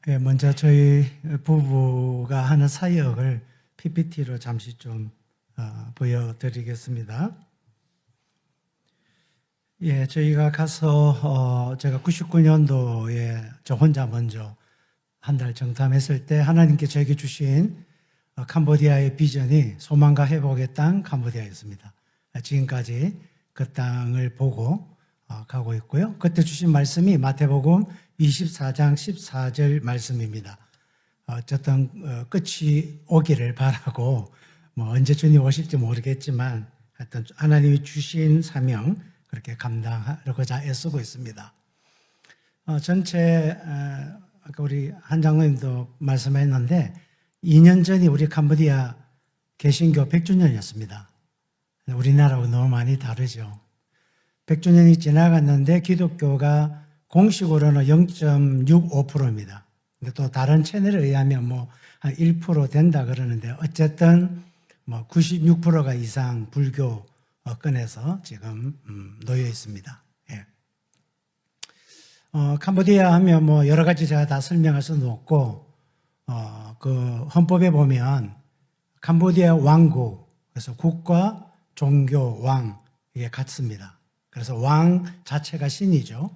예, 먼저 저희 부부가 하는 사역을 PPT로 잠시 좀 보여드리겠습니다. 예, 저희가 가서 제가 99년도에 저 혼자 먼저 한 달 정탐했을 때 하나님께 저에게 주신 캄보디아의 비전이 소망과 회복의 땅 캄보디아였습니다. 지금까지 그 땅을 보고 가고 있고요. 그때 주신 말씀이 마태복음 24장 14절 말씀입니다. 어쨌든 끝이 오기를 바라고 언제 주님 오실지 모르겠지만 하여튼 하나님이 주신 사명 그렇게 감당하려고자 애쓰고 있습니다. 전체 아까 우리 한 장로님도 말씀했는데 2년 전이 우리 캄보디아 개신교 100주년이었습니다. 우리나라하고 너무 많이 다르죠. 100주년이 지나갔는데 기독교가 공식으로는 0.65%입니다. 근데 또 다른 채널에 의하면 한 1% 된다 그러는데 어쨌든 96%가 이상 불교권에서 지금 놓여 있습니다. 예. 캄보디아 하면 여러 가지 제가 다 설명할 수는 없고 그 헌법에 보면 캄보디아 왕국 그래서 국가, 종교, 왕 이게 같습니다. 그래서 왕 자체가 신이죠.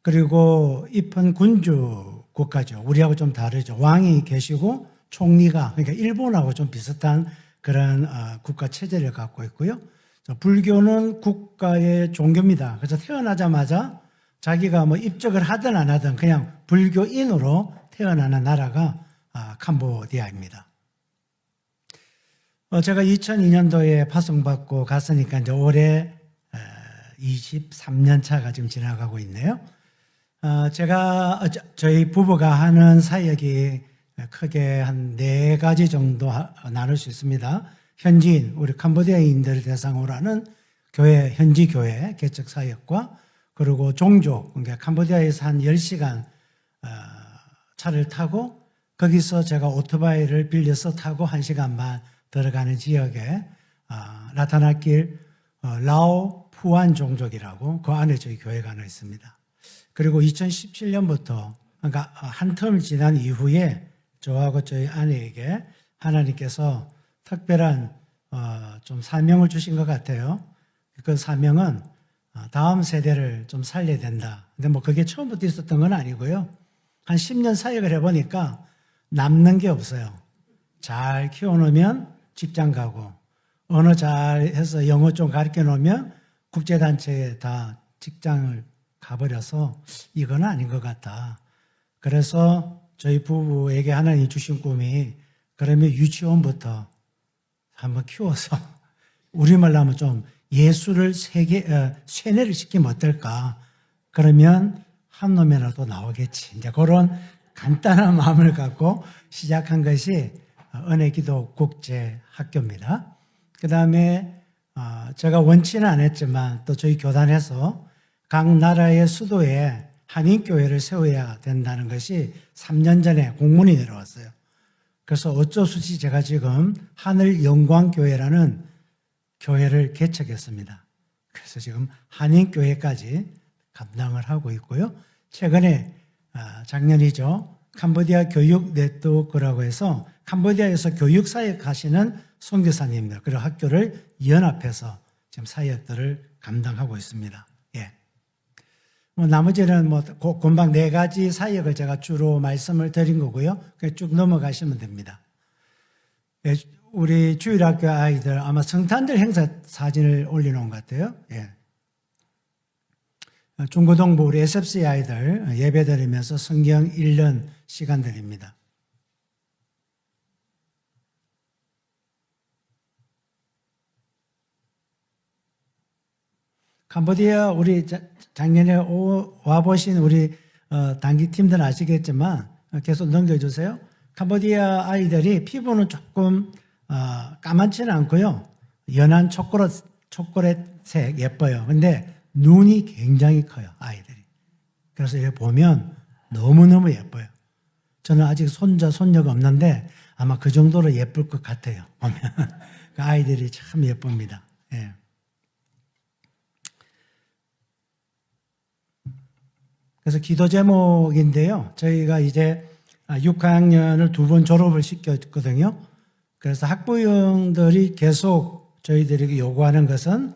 그리고 잎은 군주 국가죠. 우리하고 좀 다르죠. 왕이 계시고 총리가 그러니까 일본하고 좀 비슷한 그런 국가 체제를 갖고 있고요. 불교는 국가의 종교입니다. 그래서 태어나자마자 자기가 입적을 하든 안 하든 그냥 불교인으로 태어나는 나라가 캄보디아입니다. 제가 2002년도에 파송받고 갔으니까 이제 올해 23년 차가 지금 지나가고 있네요. 제가 저희 부부가 하는 사역이 크게 한 4가지 정도 나눌 수 있습니다. 현지인, 우리 캄보디아인들을 대상으로 하는 교회, 현지 교회 개척 사역과 그리고 종족, 그러니까 캄보디아에서 한 10시간 차를 타고 거기서 제가 오토바이를 빌려서 타고 1시간 반 들어가는 지역에 나타나길 라오 푸안 종족이라고 그 안에 저희 교회가 하나 있습니다. 그리고 2017년부터 그러니까 한 텀을 지난 이후에 저하고 저희 아내에게 하나님께서 특별한 좀 사명을 주신 것 같아요. 그 사명은 다음 세대를 좀 살려야 된다. 근데 그게 처음부터 있었던 건 아니고요. 한 10년 사역을 해보니까 남는 게 없어요. 잘 키워놓으면 직장 가고 언어 잘 해서 영어 좀 가르쳐 놓으면 국제단체에 다 직장을 가버려서 이건 아닌 것 같다. 그래서 저희 부부에게 하나님이 주신 꿈이 그러면 유치원부터 한번 키워서 우리말로 하면 좀 예수를 세뇌를 시키면 어떨까. 그러면 한 놈이라도 나오겠지. 이제 그런 간단한 마음을 갖고 시작한 것이 은혜기도 국제학교입니다. 그 다음에 제가 원치는 안 했지만 또 저희 교단에서 각 나라의 수도에 한인교회를 세워야 된다는 것이 3년 전에 공문이 내려왔어요. 그래서 어쩔 수 없이 제가 지금 하늘영광교회라는 교회를 개척했습니다. 그래서 지금 한인교회까지 감당을 하고 있고요. 최근에 작년이죠. 캄보디아 교육 네트워크라고 해서 캄보디아에서 교육 사역 하시는 선교사님들 그리고 학교를 연합해서 지금 사역들을 감당하고 있습니다. 예. 나머지는 금방 4가지 사역을 제가 주로 말씀을 드린 거고요. 쭉 넘어가시면 됩니다. 예, 우리 주일학교 아이들 아마 성탄절 행사 사진을 올려놓은 것 같아요. 예. 중고등부 우리 SFC 아이들 예배 드리면서 성경 읽는 시간들입니다. 캄보디아 우리 작년에 와보신 우리 단기팀들 아시겠지만 계속 넘겨주세요. 캄보디아 아이들이 피부는 조금 까맣지는 않고요. 연한 초콜릿색 예뻐요. 근데 눈이 굉장히 커요. 아이들이. 그래서 이렇게 보면 너무너무 예뻐요. 저는 아직 손자, 손녀가 없는데 아마 그 정도로 예쁠 것 같아요. 보면 그 아이들이 참 예쁩니다. 예. 그래서 기도 제목인데요. 저희가 이제 6학년을 2번 졸업을 시켰거든요. 그래서 학부형들이 계속 저희들에게 요구하는 것은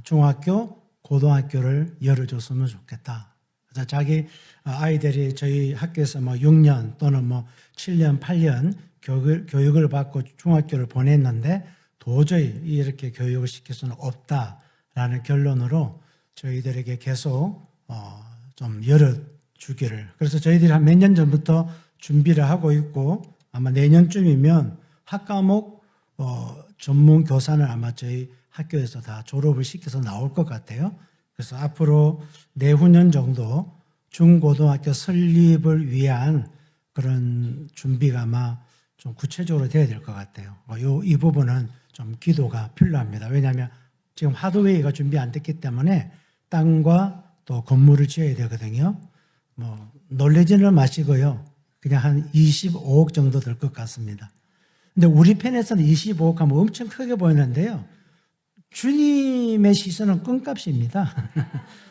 중학교, 고등학교를 열어줬으면 좋겠다. 그래서 자기 아이들이 저희 학교에서 6년 또는 7년, 8년 교육을 받고 중학교를 보냈는데 도저히 이렇게 교육을 시킬 수는 없다라는 결론으로 저희들에게 계속 좀 열어주기를. 그래서 저희들이 한 몇 년 전부터 준비를 하고 있고 아마 내년쯤이면 학과목 전문 교사는 아마 저희 학교에서 다 졸업을 시켜서 나올 것 같아요. 그래서 앞으로 내후년 정도 중고등학교 설립을 위한 그런 준비가 아마 좀 구체적으로 돼야 될 것 같아요. 이 부분은 좀 기도가 필요합니다. 왜냐하면 지금 하드웨어가 준비 안 됐기 때문에 땅과 또 건물을 지어야 되거든요. 놀라지는 마시고요. 그냥 한 25억 정도 될 것 같습니다. 근데 우리 편에서는 25억 하면 엄청 크게 보이는데요. 주님의 시선은 껌값입니다.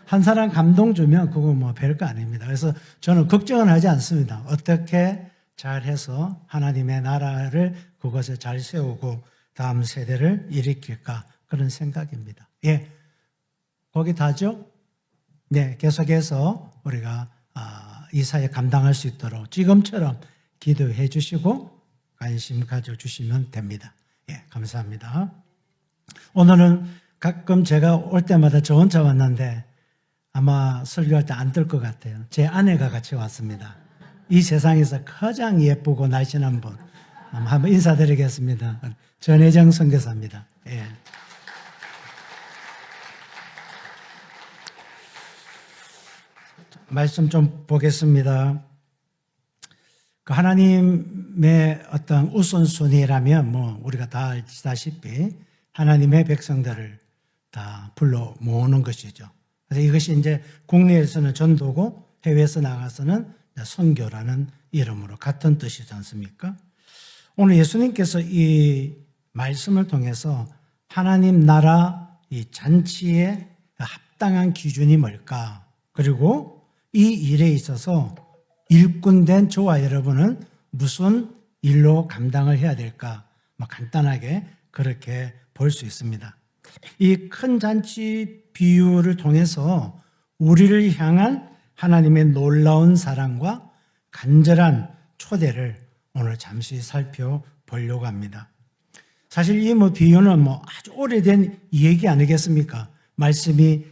한 사람 감동 주면 그거 별거 아닙니다. 그래서 저는 걱정은 하지 않습니다. 어떻게 잘해서 하나님의 나라를 그것을 잘 세우고 다음 세대를 일으킬까 그런 생각입니다. 예, 거기 다죠? 네, 계속해서 우리가 이 사회 감당할 수 있도록 지금처럼 기도해 주시고 관심 가져주시면 됩니다. 예, 감사합니다. 오늘은 가끔 제가 올 때마다 저 혼자 왔는데 아마 설교할 때 안 뜰 것 같아요. 제 아내가 같이 왔습니다. 이 세상에서 가장 예쁘고 날씬한 분 한번 인사드리겠습니다. 전혜정 선교사입니다. 예. 말씀 좀 보겠습니다. 그 하나님의 어떤 우선순위라면 우리가 다 알다시피 하나님의 백성들을 다 불러 모으는 것이죠. 그래서 이것이 이제 국내에서는 전도고 해외에서 나가서는 선교라는 이름으로 같은 뜻이지 않습니까? 오늘 예수님께서 이 말씀을 통해서 하나님 나라 이 잔치의 합당한 기준이 뭘까? 그리고 이 일에 있어서 일꾼된 저와 여러분은 무슨 일로 감당을 해야 될까? 간단하게 그렇게 볼 수 있습니다. 이 큰 잔치 비유를 통해서 우리를 향한 하나님의 놀라운 사랑과 간절한 초대를 오늘 잠시 살펴보려고 합니다. 사실 이 비유는 아주 오래된 얘기 아니겠습니까? 말씀이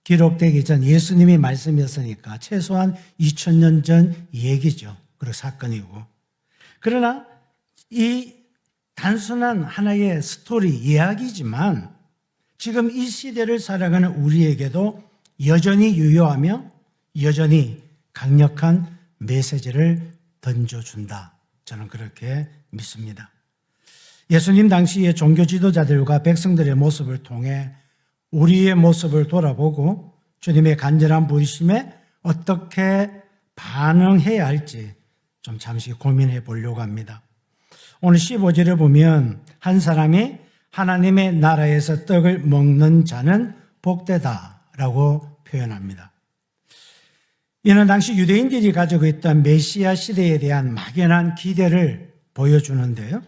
기록되기 전 예수님이 말씀이었으니까 최소한 2000년 전 얘기죠. 그리고 사건이고. 그러나 이 단순한 하나의 스토리, 이야기지만 지금 이 시대를 살아가는 우리에게도 여전히 유효하며 여전히 강력한 메시지를 던져준다. 저는 그렇게 믿습니다. 예수님 당시의 종교 지도자들과 백성들의 모습을 통해 우리의 모습을 돌아보고 주님의 간절한 부르심에 어떻게 반응해야 할지 좀 잠시 고민해 보려고 합니다. 오늘 15절에 보면 한 사람이 하나님의 나라에서 떡을 먹는 자는 복되다라고 표현합니다. 이는 당시 유대인들이 가지고 있던 메시아 시대에 대한 막연한 기대를 보여주는데요.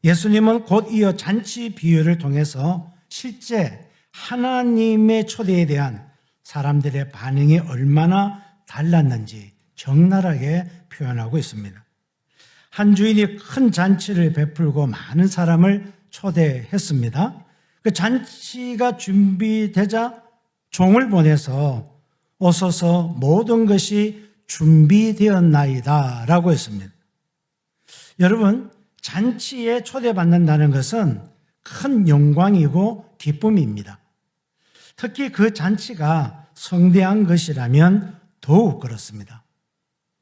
예수님은 곧 이어 잔치 비유를 통해서 실제 하나님의 초대에 대한 사람들의 반응이 얼마나 달랐는지 적나라하게 표현하고 있습니다. 한 주인이 큰 잔치를 베풀고 많은 사람을 초대했습니다. 그 잔치가 준비되자 종을 보내서 오소서 모든 것이 준비되었나이다 라고 했습니다. 여러분, 잔치에 초대받는다는 것은 큰 영광이고 기쁨입니다. 특히 그 잔치가 성대한 것이라면 더욱 그렇습니다.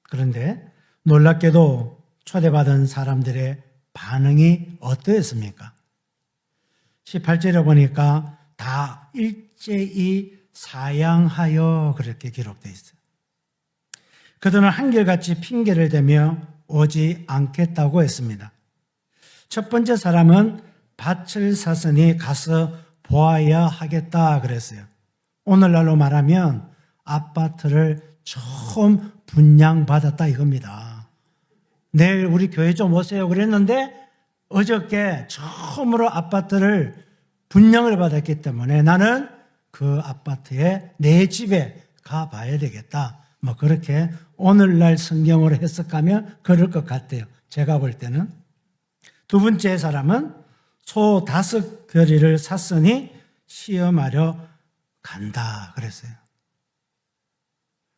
그런데 놀랍게도 초대받은 사람들의 반응이 어떠했습니까? 18절에 보니까 다 일제히 사양하여 그렇게 기록되어 있어요. 그들은 한결같이 핑계를 대며 오지 않겠다고 했습니다. 첫 번째 사람은 밭을 샀으니 가서 보아야 하겠다 그랬어요. 오늘날로 말하면 아파트를 처음 분양받았다 이겁니다. 내일 우리 교회 좀 오세요 그랬는데 어저께 처음으로 아파트를 분양을 받았기 때문에 나는 그 아파트에 내 집에 가봐야 되겠다. 뭐 그렇게 오늘날 성경으로 해석하면 그럴 것 같아요. 제가 볼 때는. 두 번째 사람은 소 5겨리를 샀으니 시험하려 간다 그랬어요.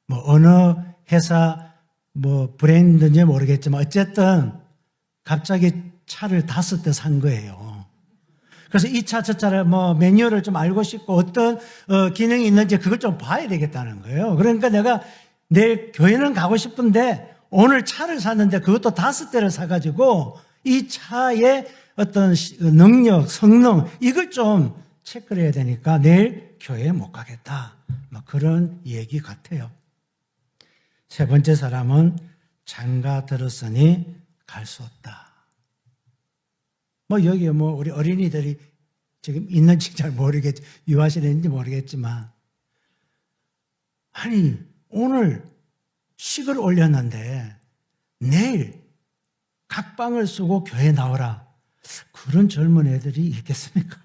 뭐 어느 회사 뭐 브랜드인지 모르겠지만 어쨌든 갑자기 차를 5대 산 거예요. 그래서 이 차 저 차를 뭐 매뉴얼을 좀 알고 싶고 어떤 기능이 있는지 그걸 좀 봐야 되겠다는 거예요. 그러니까 내가 내일 교회는 가고 싶은데 오늘 차를 샀는데 그것도 5대를 사가지고 이 차의 어떤 능력, 성능 이걸 좀 체크를 해야 되니까 내일 교회에 못 가겠다. 뭐 그런 얘기 같아요. 세 번째 사람은 장가 들었으니 갈 수 없다. 뭐 여기에 뭐 우리 어린이들이 지금 있는지 잘 모르겠지, 유아실에 있는지 모르겠지만 아니 오늘 식을 올렸는데 내일 각방을 쓰고 교회 나오라. 그런 젊은 애들이 있겠습니까?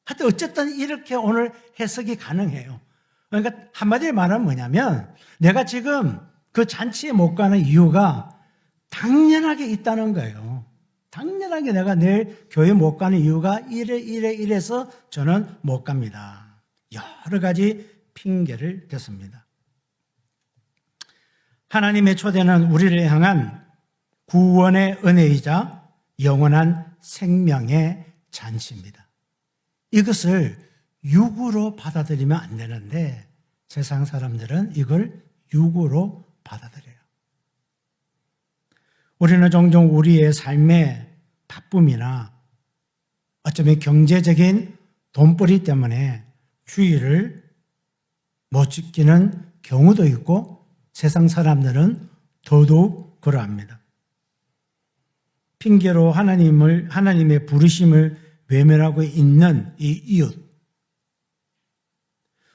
하여튼 어쨌든 이렇게 오늘 해석이 가능해요. 그러니까 한마디로 말하면 뭐냐면 내가 지금 그 잔치에 못 가는 이유가 당연하게 있다는 거예요. 당연하게 내가 내일 교회 못 가는 이유가 이래서 저는 못 갑니다. 여러 가지 핑계를 댔습니다. 하나님의 초대는 우리를 향한 구원의 은혜이자 영원한 생명의 잔치입니다. 이것을 육으로 받아들이면 안 되는데 세상 사람들은 이걸 육으로 받아들여요. 우리는 종종 우리의 삶의 바쁨이나 어쩌면 경제적인 돈벌이 때문에 주일을 못 지키는 경우도 있고 세상 사람들은 더더욱 그러합니다. 핑계로 하나님의 부르심을 외면하고 있는 이 이웃.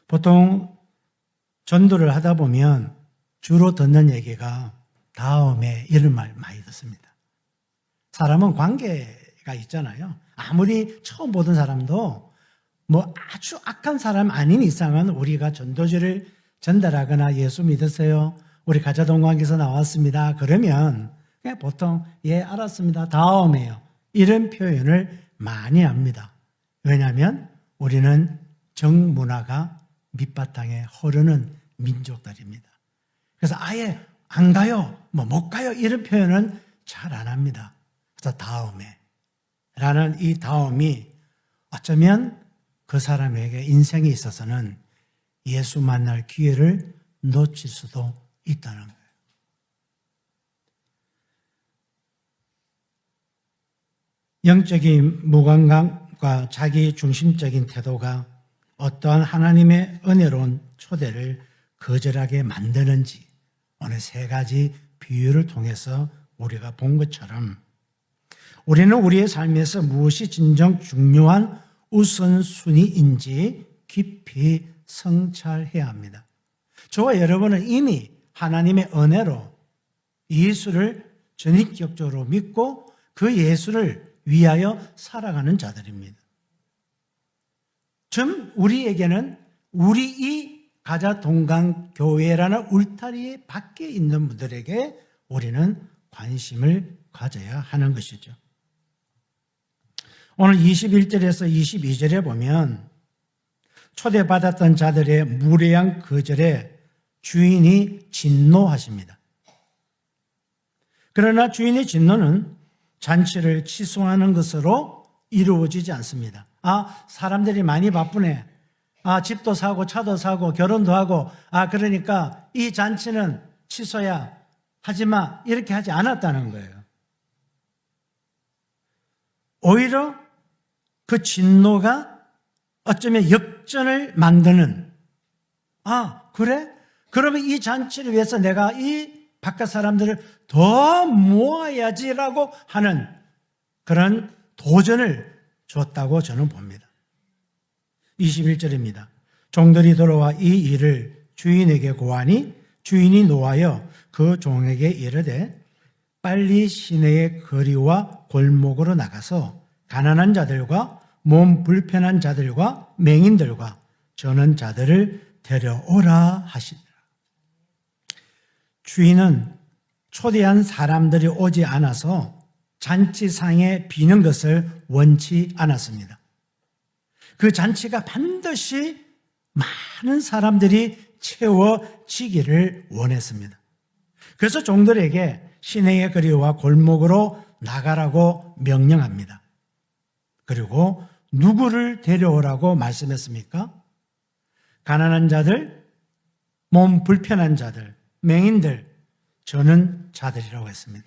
보통 전도를 하다 보면 주로 듣는 얘기가 다음에 이런 말 많이 듣습니다. 사람은 관계가 있잖아요. 아무리 처음 보던 사람도 뭐 아주 악한 사람 아닌 이상은 우리가 전도지를 전달하거나 예수 믿으세요. 우리 가자동관에서 나왔습니다. 그러면 그냥 보통 예 알았습니다. 다음에요. 이런 표현을 많이 합니다. 왜냐하면 우리는 정문화가 밑바탕에 흐르는 민족들입니다. 그래서 아예 안 가요, 뭐 못 가요 이런 표현은 잘 안 합니다. 그래서 다음에 라는 이 다음이 어쩌면 그 사람에게 인생에 있어서는 예수 만날 기회를 놓칠 수도 있다는 거예요. 영적인 무감각과 자기 중심적인 태도가 어떠한 하나님의 은혜로운 초대를 거절하게 만드는지 오늘 3가지 비유를 통해서 우리가 본 것처럼 우리는 우리의 삶에서 무엇이 진정 중요한 우선순위인지 깊이 성찰해야 합니다. 저와 여러분은 이미 하나님의 은혜로 예수를 전인격적으로 믿고 그 예수를 위하여 살아가는 자들입니다. 좀 우리에게는 우리 이 가자동강교회라는 울타리 밖에 있는 분들에게 우리는 관심을 가져야 하는 것이죠. 오늘 21절에서 22절에 보면 초대받았던 자들의 무례한 거절에 주인이 진노하십니다. 그러나 주인의 진노는 잔치를 취소하는 것으로 이루어지지 않습니다. 아, 사람들이 많이 바쁘네. 아, 집도 사고 차도 사고 결혼도 하고 그러니까 이 잔치는 취소야. 하지마. 이렇게 하지 않았다는 거예요. 오히려 그 진노가 어쩌면 역전을 만드는 그래? 그러면 이 잔치를 위해서 내가 이 바깥 사람들을 더 모아야지라고 하는 그런 도전을 줬다고 저는 봅니다. 21절입니다. 종들이 돌아와 이 일을 주인에게 고하니 주인이 노하여 그 종에게 이르되 빨리 시내의 거리와 골목으로 나가서 가난한 자들과 몸 불편한 자들과 맹인들과 저는 자들을 데려오라 하시니라. 주인은 초대한 사람들이 오지 않아서 잔치상에 비는 것을 원치 않았습니다. 그 잔치가 반드시 많은 사람들이 채워지기를 원했습니다. 그래서 종들에게 시내의 거리와 골목으로 나가라고 명령합니다. 그리고 누구를 데려오라고 말씀했습니까? 가난한 자들, 몸 불편한 자들, 맹인들, 저는 자들이라고 했습니다.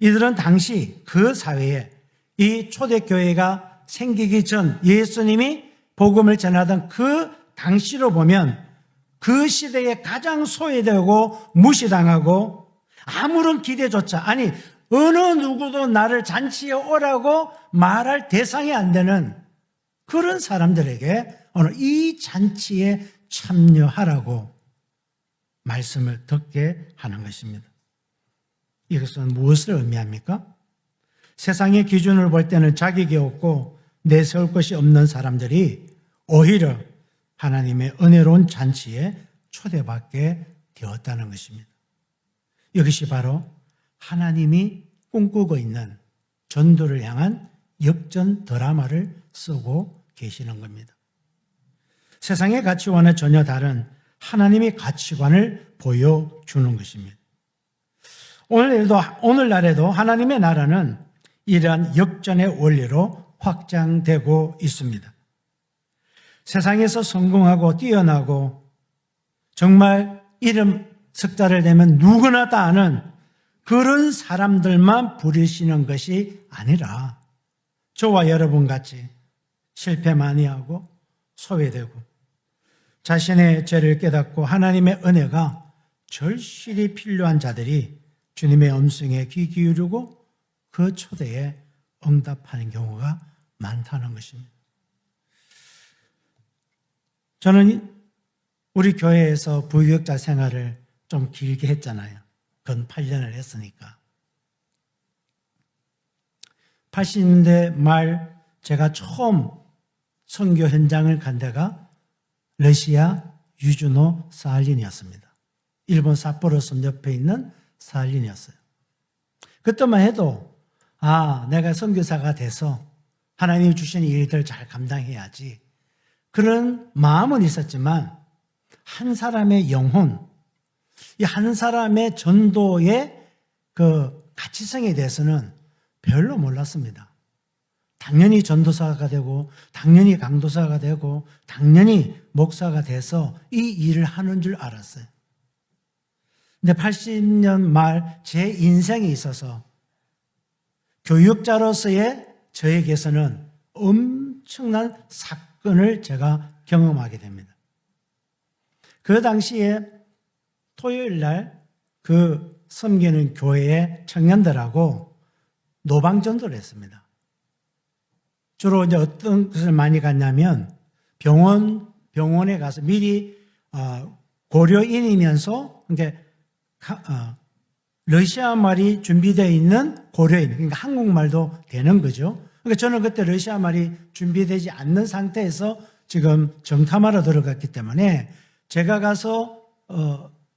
이들은 당시 그 사회에 이 초대교회가 생기기 전 예수님이 복음을 전하던 그 당시로 보면 그 시대에 가장 소외되고 무시당하고 아무런 기대조차, 아니 어느 누구도 나를 잔치에 오라고 말할 대상이 안 되는 그런 사람들에게 오늘 이 잔치에 참여하라고 말씀을 듣게 하는 것입니다. 이것은 무엇을 의미합니까? 세상의 기준을 볼 때는 자격이 없고 내세울 것이 없는 사람들이 오히려 하나님의 은혜로운 잔치에 초대받게 되었다는 것입니다. 이것이 바로 하나님이 꿈꾸고 있는 전도를 향한 역전 드라마를 쓰고 계시는 겁니다. 세상의 가치관과 전혀 다른 하나님의 가치관을 보여주는 것입니다. 오늘날에도 하나님의 나라는 이러한 역전의 원리로 확장되고 있습니다. 세상에서 성공하고 뛰어나고 정말 이름 석자를 내면 누구나 다 아는 그런 사람들만 부르시는 것이 아니라 저와 여러분 같이 실패 많이 하고 소외되고 자신의 죄를 깨닫고 하나님의 은혜가 절실히 필요한 자들이 주님의 음성에 귀 기울이고 그 초대에 응답하는 경우가 많다는 것입니다. 저는 우리 교회에서 부교육자 생활을 좀 길게 했잖아요. 근 8년을 했으니까. 80년대 말 제가 처음 선교 현장을 간 데가 러시아 유주노 사할린이었습니다. 일본 삿포로 섬 옆에 있는 사할린이었어요. 그때만 해도 내가 선교사가 돼서 하나님이 주신 일들 잘 감당해야지. 그런 마음은 있었지만 한 사람의 영혼, 이 한 사람의 전도의 그 가치성에 대해서는 별로 몰랐습니다. 당연히 전도사가 되고 당연히 강도사가 되고 당연히 목사가 돼서 이 일을 하는 줄 알았어요. 근데 80년 말 제 인생에 있어서 교육자로서의 저에게서는 엄청난 사건을 제가 경험하게 됩니다. 그 당시에 토요일 날 그 섬기는 교회의 청년들하고 노방전도를 했습니다. 주로 이제 어떤 것을 많이 갔냐면 병원에 가서 미리 고려인이면서 그러니까 러시아 말이 준비되어 있는 고려인, 그러니까 한국말도 되는 거죠. 그러니까 저는 그때 러시아 말이 준비되지 않는 상태에서 지금 정탐하러 들어갔기 때문에 제가 가서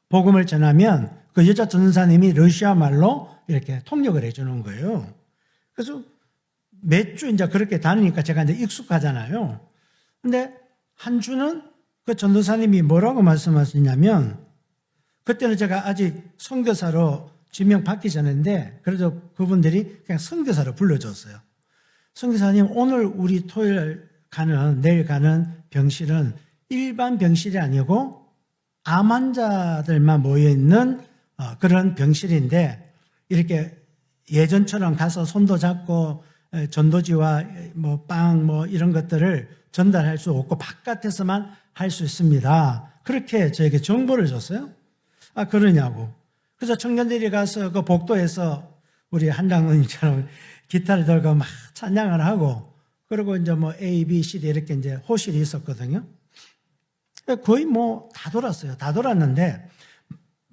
복음을 전하면 그 여자 전도사님이 러시아 말로 이렇게 통역을 해주는 거예요. 그래서 몇 주 이제 그렇게 다니니까 제가 이제 익숙하잖아요. 근데 한 주는 그 전도사님이 뭐라고 말씀하시냐면, 그때는 제가 아직 선교사로 지명 받기 전인데, 그래도 그분들이 그냥 선교사로 불러줬어요. 선교사님, 오늘 우리 내일 가는 병실은 일반 병실이 아니고 암 환자들만 모여있는 그런 병실인데, 이렇게 예전처럼 가서 손도 잡고 전도지와 빵 이런 것들을 전달할 수 없고 바깥에서만 할 수 있습니다. 그렇게 저에게 정보를 줬어요. 그러냐고. 그래서 청년들이 가서 그 복도에서 우리 한장로님처럼 기타를 들고 막 찬양을 하고, 그리고 이제 A, B, C, D 이렇게 이제 호실이 있었거든요. 거의 다 돌았어요. 다 돌았는데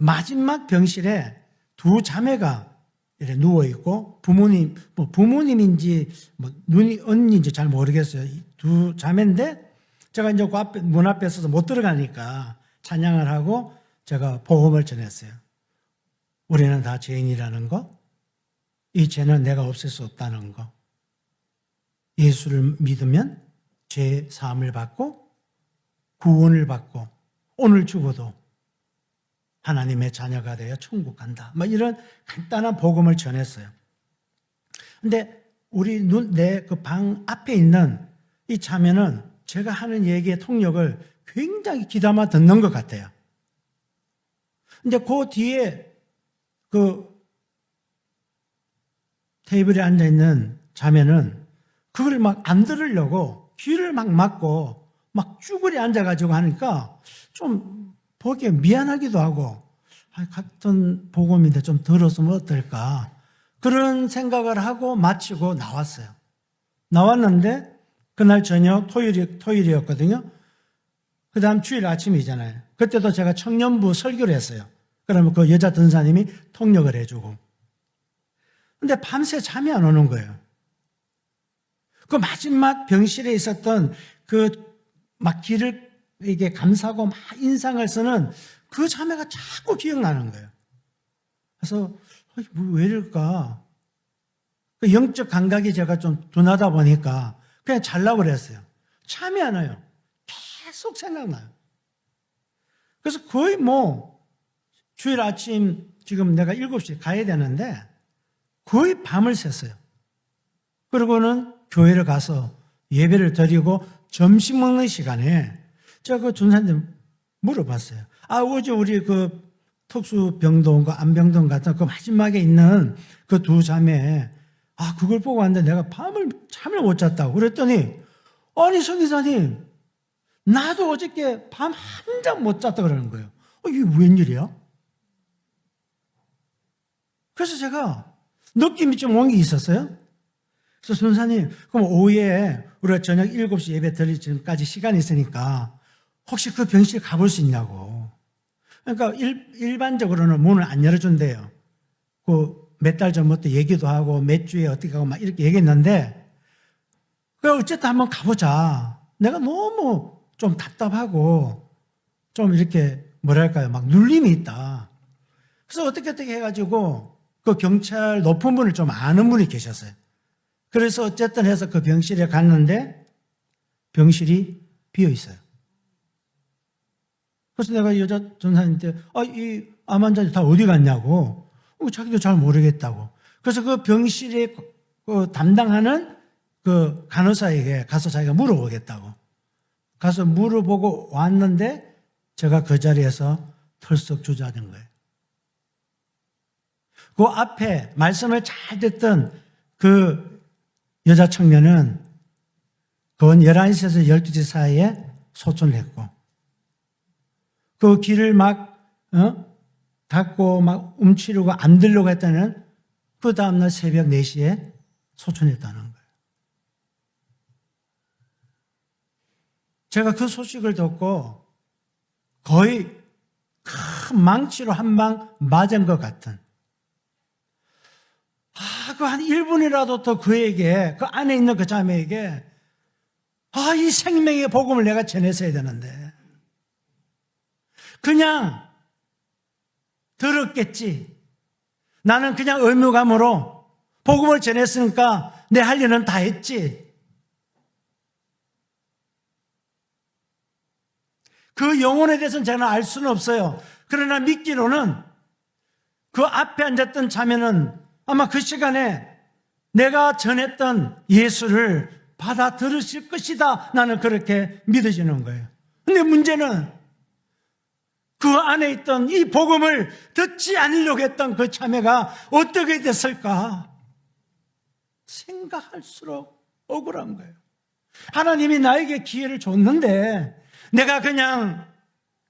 마지막 병실에 두 자매가 이렇게 누워있고, 부모님인지, 눈이 언니인지 잘 모르겠어요. 두 자매인데, 제가 이제 그 앞에, 문 앞에 서서 못 들어가니까 찬양을 하고 제가 복음을 전했어요. 우리는 다 죄인이라는 거, 이 죄는 내가 없앨 수 없다는 거, 예수를 믿으면 죄 사함을 받고 구원을 받고 오늘 죽어도 하나님의 자녀가 되어 천국 간다. 이런 간단한 복음을 전했어요. 근데 내 그 방 앞에 있는 이 자매는 제가 하는 얘기의 통역을 굉장히 귀담아 듣는 것 같아요. 근데 그 뒤에 그 테이블에 앉아있는 자매는 그걸 막 안 들으려고 귀를 막 막고 막 쭈그리 앉아가지고 하니까 좀 보기에 미안하기도 하고, 같은 복음인데 좀 들었으면 어떨까, 그런 생각을 하고 마치고 나왔어요. 나왔는데 그날 저녁 토요일이었거든요. 그 다음 주일 아침이잖아요. 그때도 제가 청년부 설교를 했어요. 그러면 그 여자 전사님이 통역을 해주고. 근데 밤새 잠이 안 오는 거예요. 그 마지막 병실에 있었던 막 길을 이게 감싸고 막 인상을 쓰는 그 자매가 자꾸 기억나는 거예요. 그래서 왜 이럴까? 그 영적 감각이 제가 좀 둔하다 보니까 그냥 잘라고 그랬어요. 잠이 안 와요. 계속 생각나요. 그래서 거의 주일 아침 지금 내가 7시에 가야 되는데 거의 밤을 샜어요. 그리고는 교회를 가서 예배를 드리고 점심 먹는 시간에 제가 그 전사님 물어봤어요. 어제 우리 그 특수병동과 안병동 같은 그 마지막에 있는 그 두 자매, 그걸 보고 왔는데 내가 잠을 못 잤다고. 그랬더니, 아니, 성기사님, 나도 어저께 밤 한 잠 못 잤다 그러는 거예요. 이게 웬일이야? 그래서 제가 느낌이 좀 온 게 있었어요. 그래서 선사님, 그럼 오후에 우리가 저녁 7시 예배 드릴 지금까지 시간이 있으니까 혹시 그 병실 가볼 수 있냐고. 그러니까 일반적으로는 문을 안 열어준대요. 몇 달 전부터 얘기도 하고 몇 주에 어떻게 하고 막 이렇게 얘기했는데, 어쨌든 한번 가보자. 내가 너무 좀 답답하고 좀 이렇게 막 눌림이 있다. 그래서 어떻게 해가지고 그 경찰 높은 분을 좀 아는 분이 계셨어요. 그래서 어쨌든 해서 그 병실에 갔는데 병실이 비어 있어요. 그래서 내가 여자 전사님한테 이 암 환자들 다 어디 갔냐고. 자기도 잘 모르겠다고. 그래서 그 병실에 담당하는 그 간호사에게 가서 자기가 물어보겠다고. 가서 물어보고 왔는데 제가 그 자리에서 털썩 주저앉은 거예요. 그 앞에 말씀을 잘 듣던 그 여자 청년은 건 11시에서 12시 사이에 소천을 했고, 그 길을 막 닫고 막 움츠리고 안 들려고 했다는 그 다음날 새벽 4시에 소천했다는 거예요. 제가 그 소식을 듣고 거의 큰 망치로 한 방 맞은 것 같은, 그 한 1분이라도 더 그에게, 그 안에 있는 그 자매에게, 이 생명의 복음을 내가 전했어야 되는데, 그냥 들었겠지. 나는 그냥 의무감으로 복음을 전했으니까 내 할 일은 다 했지. 그 영혼에 대해서는 저는 알 수는 없어요. 그러나 믿기로는 그 앞에 앉았던 자매는 아마 그 시간에 내가 전했던 예수를 받아들으실 것이다. 나는 그렇게 믿어지는 거예요. 근데 문제는 그 안에 있던 이 복음을 듣지 않으려고 했던 그 자매가 어떻게 됐을까? 생각할수록 억울한 거예요. 하나님이 나에게 기회를 줬는데 내가 그냥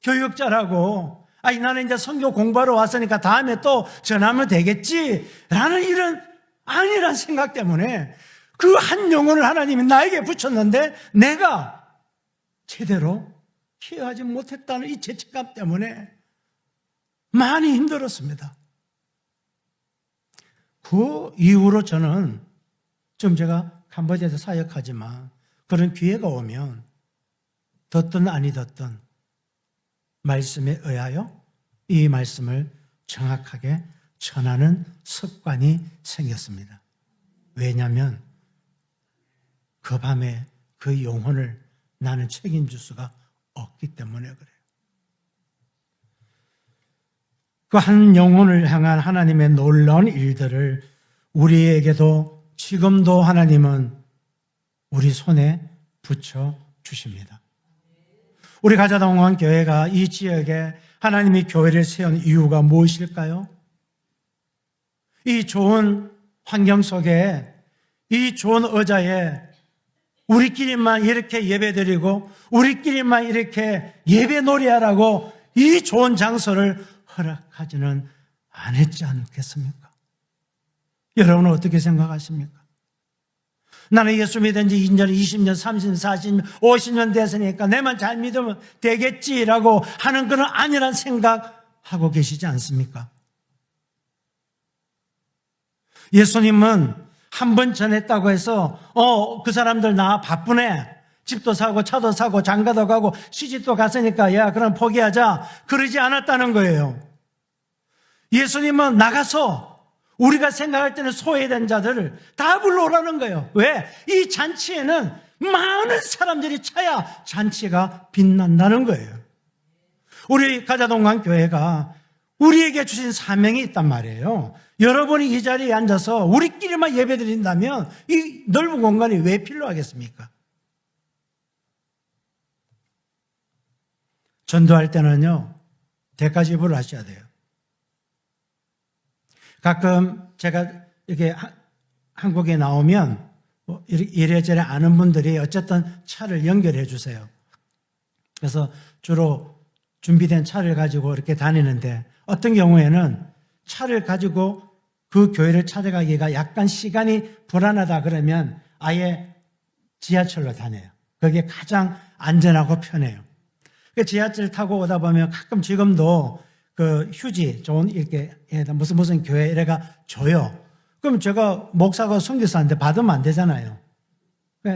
교육자라고, 나는 이제 선교 공부하러 왔으니까 다음에 또 전하면 되겠지 라는 이런 아니란 생각 때문에 그 한 영혼을 하나님이 나에게 붙였는데 내가 제대로 케어하지 못했다는 이 죄책감 때문에 많이 힘들었습니다. 그 이후로 저는 지금 제가 캄보디아에서 사역하지만 그런 기회가 오면 듣든 아니 듣든 말씀에 의하여 이 말씀을 정확하게 전하는 습관이 생겼습니다. 왜냐하면 그 밤에 그 영혼을 나는 책임질 수가 없기 때문에 그래요. 그 한 영혼을 향한 하나님의 놀라운 일들을 우리에게도 지금도 하나님은 우리 손에 붙여 주십니다. 우리 가자동원 교회가 이 지역에 하나님이 교회를 세운 이유가 무엇일까요? 이 좋은 환경 속에, 이 좋은 의자에 우리끼리만 이렇게 예배드리고 우리끼리만 이렇게 예배 노래하라고 이 좋은 장소를 허락하지는 않았지 않겠습니까? 여러분은 어떻게 생각하십니까? 나는 예수 믿은 지 2년, 20년, 30년, 40년, 50년 됐으니까 내만 잘 믿으면 되겠지라고 하는 그런 아니란 생각하고 계시지 않습니까? 예수님은 한 번 전했다고 해서 그 사람들 나 바쁘네, 집도 사고 차도 사고 장가도 가고 시집도 갔으니까 야 그럼 포기하자, 그러지 않았다는 거예요. 예수님은 나가서 우리가 생각할 때는 소외된 자들을 다 불러오라는 거예요. 왜? 이 잔치에는 많은 사람들이 차야 잔치가 빛난다는 거예요. 우리 가자동강교회가 우리에게 주신 사명이 있단 말이에요. 여러분이 이 자리에 앉아서 우리끼리만 예배드린다면 이 넓은 공간이 왜 필요하겠습니까? 전도할 때는요, 대가 지불을 하셔야 돼요. 가끔 제가 이렇게 한국에 나오면 이래저래 아는 분들이 어쨌든 차를 연결해 주세요. 그래서 주로 준비된 차를 가지고 이렇게 다니는데 어떤 경우에는 차를 가지고 그 교회를 찾아가기가 약간 시간이 불안하다 그러면 아예 지하철로 다녀요. 그게 가장 안전하고 편해요. 그 지하철 타고 오다 보면 가끔 지금도 그 휴지 좋은 이렇게 무슨 교회 이래가 줘요. 그럼 제가 목사가 선교사인데 받으면 안 되잖아요.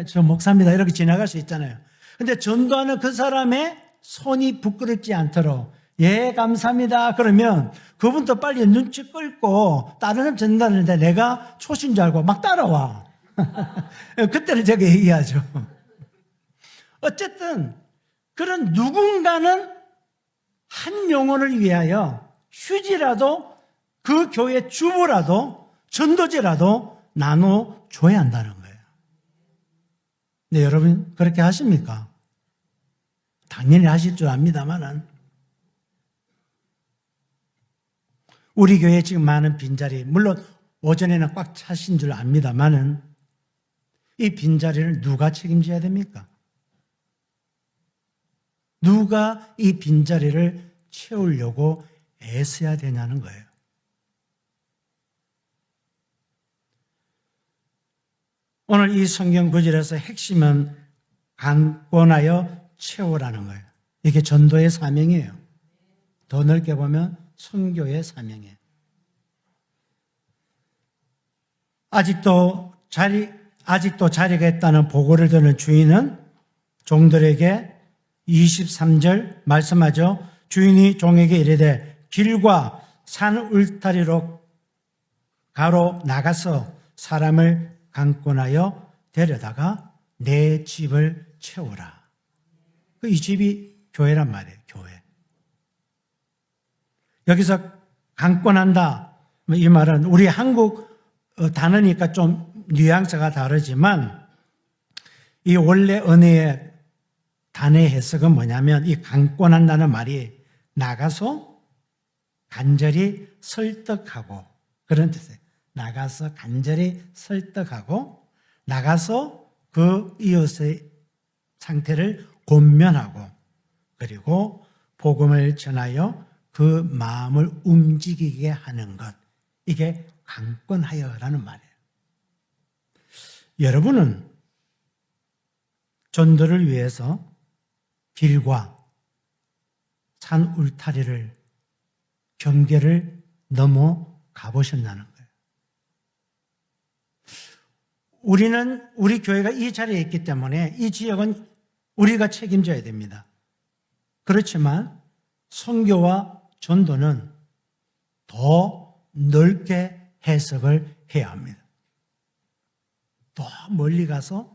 저 목사입니다 이렇게 지나갈 수 있잖아요. 근데 전도하는 그 사람의 손이 부끄럽지 않도록 예 감사합니다 그러면 그분도 빨리 눈치 끌고 다른 사람 전달하는데 내가 초신 줄 알고 막 따라와. 그때는 제가 얘기하죠. 어쨌든 그런 누군가는 한 영혼을 위하여 휴지라도 그 교회 주부라도 전도지라도 나눠줘야 한다는 거예요. 네, 여러분 그렇게 하십니까? 당연히 하실 줄 압니다만은 우리 교회에 지금 많은 빈자리, 물론 오전에는 꽉 차신 줄 압니다만은 이 빈자리를 누가 책임져야 됩니까? 누가 이 빈자리를 채우려고 애써야 되냐는 거예요. 오늘 이 성경 구절에서 핵심은 강권하여 채우라는 거예요. 이게 전도의 사명이에요. 더 넓게 보면 선교의 사명이에요. 아직도 자리가 있다는 보고를 듣는 주인은 종들에게 23절 말씀하죠. 주인이 종에게 이르되 길과 산 울타리로 가로 나가서 사람을 강권하여 데려다가 내 집을 채우라. 이 집이 교회란 말이에요. 교회. 여기서 강권한다, 이 말은 우리 한국 단어니까 좀 뉘앙스가 다르지만 이 원래 언어의 단어의 해석은 뭐냐면 이 강권한다는 말이 나가서 간절히 설득하고 그런 뜻이에요. 나가서 간절히 설득하고 나가서 그 이웃의 상태를 권면하고 그리고 복음을 전하여 그 마음을 움직이게 하는 것, 이게 강권하여라는 말이에요. 여러분은 전도를 위해서 길과 산 울타리를 경계를 넘어가 보셨다는 거예요. 우리 교회가 이 자리에 있기 때문에 이 지역은 우리가 책임져야 됩니다. 그렇지만 선교와 전도는 더 넓게 해석을 해야 합니다. 더 멀리 가서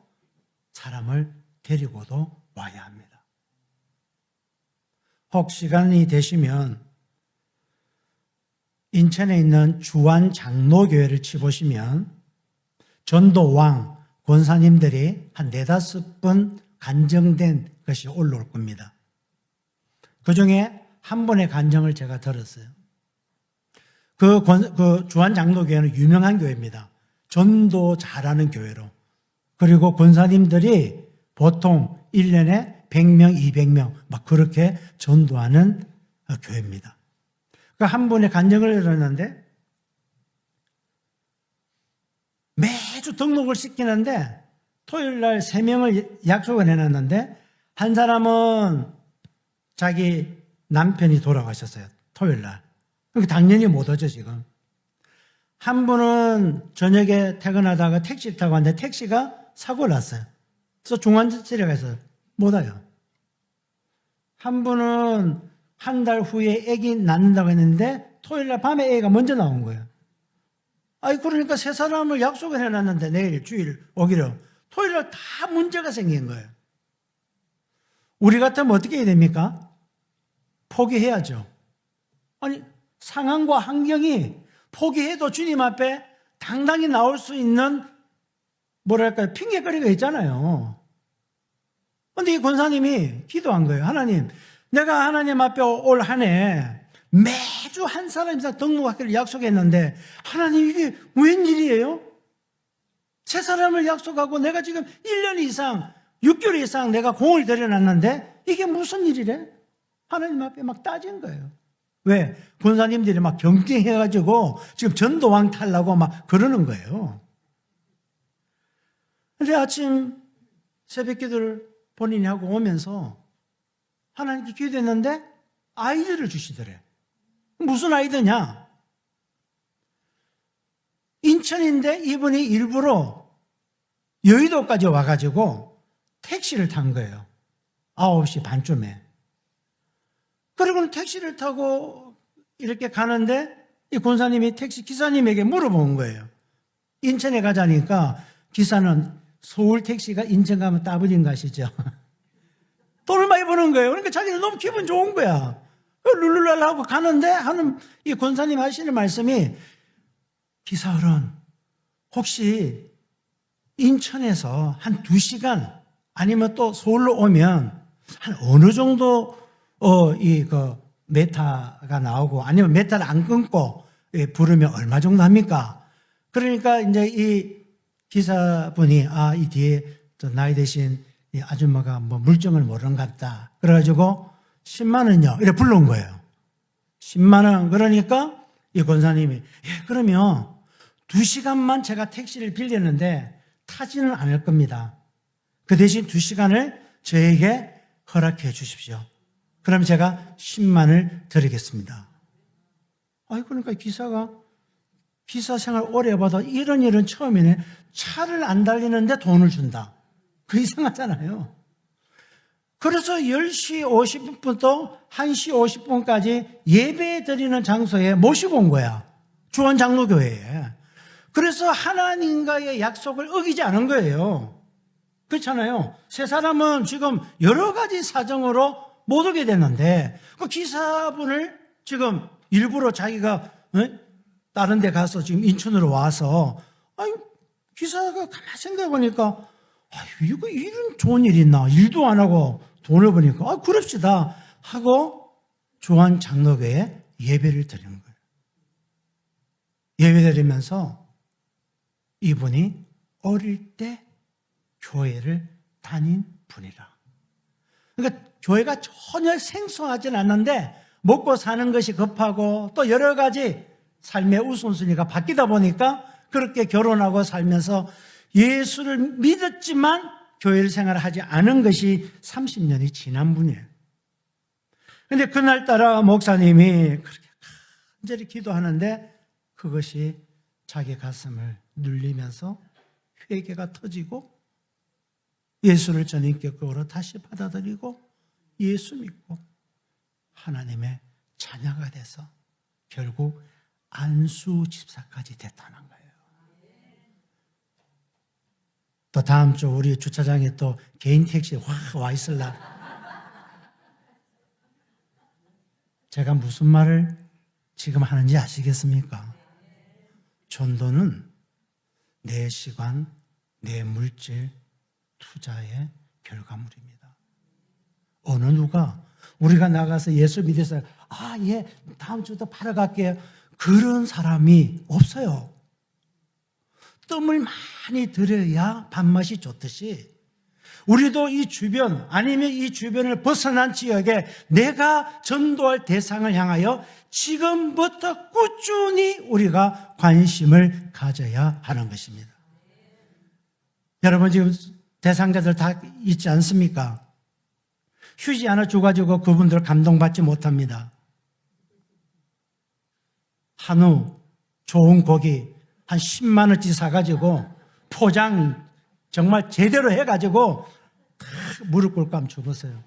사람을 데리고도 와야 합니다. 혹 시간이 되시면 인천에 있는 주안 장로교회를 치보시면 전도왕 권사님들이 한 4-5분 간정된 것이 올라올 겁니다. 그 중에 한 분의 간정을 제가 들었어요. 그 주안 장로교회는 유명한 교회입니다. 전도 잘하는 교회로. 그리고 권사님들이 보통 1년에 100명, 200명 막 그렇게 전도하는 교회입니다. 그 한 분의 간증을 들었는데 매주 등록을 시키는데 토요일 날 3명을 약속을 해놨는데 한 사람은 자기 남편이 돌아가셨어요. 토요일 날. 그러니까 당연히 못 오죠, 지금. 한 분은 저녁에 퇴근하다가 택시를 타고 왔는데 택시가 사고를 났어요. 그래서 중환자실에 가서 못 와요. 한 분은 한 달 후에 아기 낳는다고 했는데 토요일 날 밤에 아기가 먼저 나온 거예요. 그러니까 세 사람을 약속을 해놨는데 내일 주일 오기로 토요일 날 다 문제가 생긴 거예요. 우리 같으면 어떻게 해야 됩니까? 포기해야죠. 상황과 환경이 포기해도 주님 앞에 당당히 나올 수 있는 핑계거리가 있잖아요. 그런데 이 권사님이 기도한 거예요. 하나님, 내가 하나님 앞에 올 한 해 매주 한 사람 이상 등록하기를 약속했는데 하나님 이게 웬일이에요? 세 사람을 약속하고 내가 지금 1년 이상 6개월 이상 내가 공을 들여놨는데 이게 무슨 일이래? 하나님 앞에 막 따진 거예요. 왜? 권사님들이 막 경쟁해가지고 지금 전도왕 탈라고 막 그러는 거예요. 근데 아침 새벽 기도를 본인이 하고 오면서 하나님께 기도했는데 아이디어를 주시더래요. 무슨 아이디어냐? 인천인데 이분이 일부러 여의도까지 와가지고 택시를 탄 거예요. 9시 반쯤에. 그리고는 택시를 타고 이렇게 가는데 이 권사님이 택시 기사님에게 물어본 거예요. 인천에 가자니까 기사는 서울 택시가 인천 가면 따블인 가시죠. 돈을 많이 버는 거예요. 그러니까 자기는 너무 기분 좋은 거야. 룰루랄라 하고 가는데 하는 이 권사님 하시는 말씀이 기사어른 혹시 인천에서 한 2시간 아니면 또 서울로 오면 한 어느 정도 메타가 나오고 아니면 메타를 안 끊고 부르면 얼마 정도 합니까? 그러니까 이제 이 기사분이 이 뒤에 나이 드신 이 아줌마가 뭐 물정을 모르는 것 같다. 그래가지고 10만 원요. 이렇게 불러온 거예요. 10만 원. 그러니까 이 권사님이 그러면 2시간만 제가 택시를 빌렸는데 타지는 않을 겁니다. 그 대신 2시간을 저에게 허락해 주십시오. 그럼 제가 10만을 드리겠습니다. 그러니까 기사 생활 오래 해봐도 이런 일은 처음이네. 차를 안 달리는데 돈을 준다. 그 이상하잖아요. 그래서 10시 50분부터 1시 50분까지 예배 드리는 장소에 모시고 온 거야. 주안 장로교회에. 그래서 하나님과의 약속을 어기지 않은 거예요. 그렇잖아요. 세 사람은 지금 여러 가지 사정으로 못 오게 됐는데 그 기사분을 지금 일부러 자기가 다른 데 가서 지금 인천으로 와서 기사가 가만히 생각해 보니까 이거 이런 좋은 일 있나? 일도 안 하고 돈을 버니까 그럽시다 하고 주안 장로교회에 예배를 드리는 거예요. 예배 드리면서 이분이 어릴 때 교회를 다닌 분이라. 그러니까 교회가 전혀 생소하진 않는데 먹고 사는 것이 급하고 또 여러 가지 삶의 우선순위가 바뀌다 보니까 그렇게 결혼하고 살면서 예수를 믿었지만 교회를 생활하지 않은 것이 30년이 지난 분이에요. 그런데 그날따라 목사님이 그렇게 간절히 기도하는데 그것이 자기 가슴을 눌리면서 회개가 터지고 예수를 전인격으로 다시 받아들이고 예수 믿고 하나님의 자녀가 돼서 결국 안수 집사까지 됐다는 거예요. 또 다음 주 우리 주차장에 또 개인 택시 확 와 있을라. 제가 무슨 말을 지금 하는지 아시겠습니까? 전도는 내 시간, 내 물질, 투자의 결과물입니다. 어느 누가 우리가 나가서 예수 믿어서 예, 다음 주도 팔아갈게요. 그런 사람이 없어요. 뜸을 많이 들여야 밥맛이 좋듯이 우리도 이 주변 아니면 이 주변을 벗어난 지역에 내가 전도할 대상을 향하여 지금부터 꾸준히 우리가 관심을 가져야 하는 것입니다. 여러분 지금 대상자들 다 있지 않습니까? 휴지 하나 줘가지고 그분들 감동받지 못합니다. 한우 좋은 고기 한 10만 원치 사가지고 포장 정말 제대로 해가지고 무릎 꿇고 한번 줘보세요.